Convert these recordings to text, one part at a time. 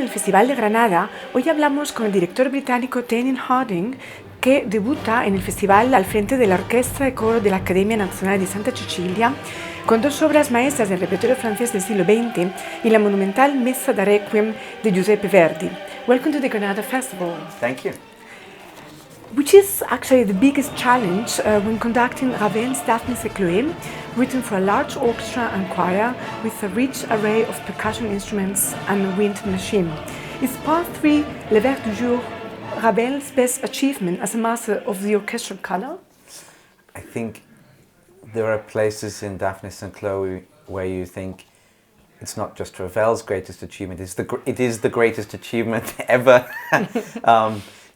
en el Festival de Granada, hoy hablamos con el director británico Tennant Harding, que debuta en el festival al frente de la orquesta y coro de la Accademia Nazionale di Santa Cecilia, con dos obras maestras del repertorio francés del siglo XX y la monumental Messa da Requiem de Giuseppe Verdi. Welcome to the Granada Festival. Thank you. Which is actually the biggest challenge when conducting Ravel's Daphnis et Chloé, written for a large orchestra and choir with a rich array of percussion instruments and a wind machine. Is Part 3, Le Vers du Jour, Ravel's best achievement as a master of the orchestral color? I think there are places in Daphnis and Chloe where you think it's not just Ravel's greatest achievement, it is the greatest achievement ever.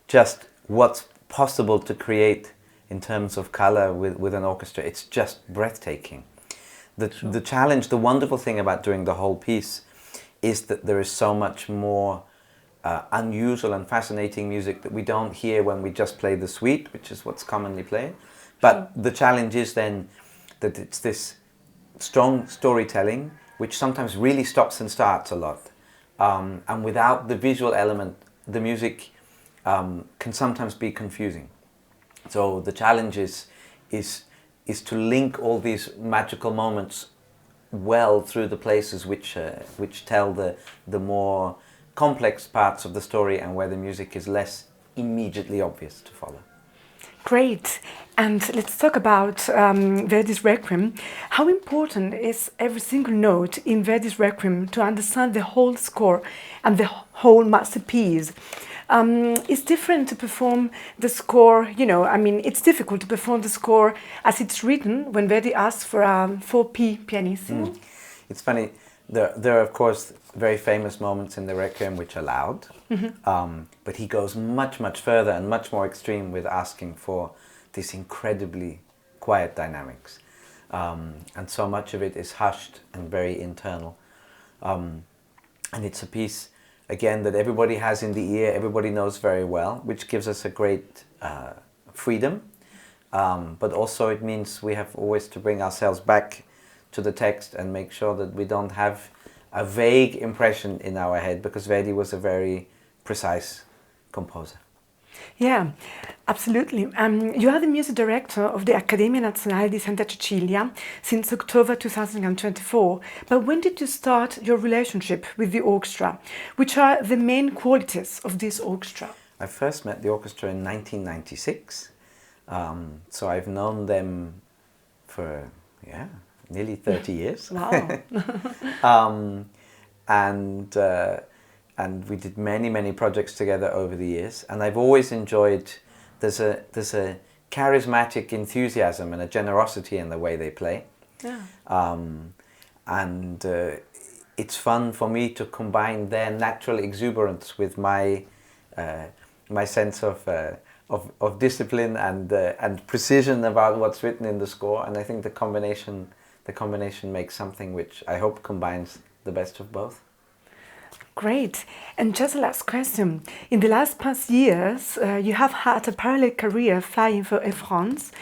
Just what's possible to create in terms of color with an orchestra, it's just breathtaking. The challenge, the wonderful thing about doing the whole piece is that there is so much more unusual and fascinating music that we don't hear when we just play the suite, which is what's commonly played. But the challenge is then that it's this strong storytelling which sometimes really stops and starts a lot. And without the visual element, the music can sometimes be confusing. So the challenge is to link all these magical moments well through the places which tell the more complex parts of the story and where the music is less immediately obvious to follow. Great. And let's talk about Verdi's Requiem. How important is every single note in Verdi's Requiem to understand the whole score and the whole masterpiece? It's different to perform the score, it's difficult to perform the score as it's written when Verdi asks for a 4p pianissimo. It's funny, there are of course very famous moments in the Requiem which are loud, but he goes much, much further and much more extreme with asking for this incredibly quiet dynamics. And so much of it is hushed and very internal. And it's a piece, again, that everybody has in the ear, everybody knows very well, which gives us a great freedom. But also it means we have always to bring ourselves back to the text and make sure that we don't have a vague impression in our head, because Verdi was a very precise composer. Yeah, absolutely. You are the music director of the Accademia Nazionale di Santa Cecilia since October 2024. But when did you start your relationship with the orchestra? Which are the main qualities of this orchestra? I first met the orchestra in 1996. So I've known them for, nearly 30 years. Wow. And we did many projects together over the years, and I've always enjoyed, there's a charismatic enthusiasm and a generosity in the way they play. Yeah. And it's fun for me to combine their natural exuberance with my sense of discipline and precision about what's written in the score, and I think the combination makes something which I hope combines the best of both. Great. And just a last question. In the past years, you have had a parallel career flying for Air France.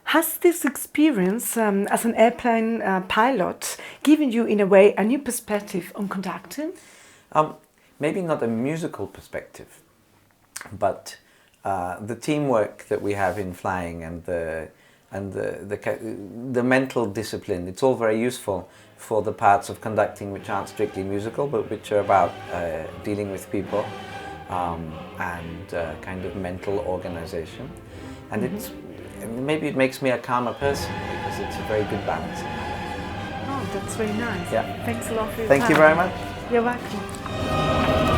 Has this experience as an airplane pilot given you, in a way, a new perspective on conducting? Maybe not a musical perspective, but the teamwork that we have in flying and the mental discipline, it's all very useful for the parts of conducting which aren't strictly musical, but which are about dealing with people and kind of mental organization. And maybe it makes me a calmer person, because it's a very good balance in my life. Oh, that's very nice. Yeah. Thanks a lot for your Thank time. you very much. You're welcome.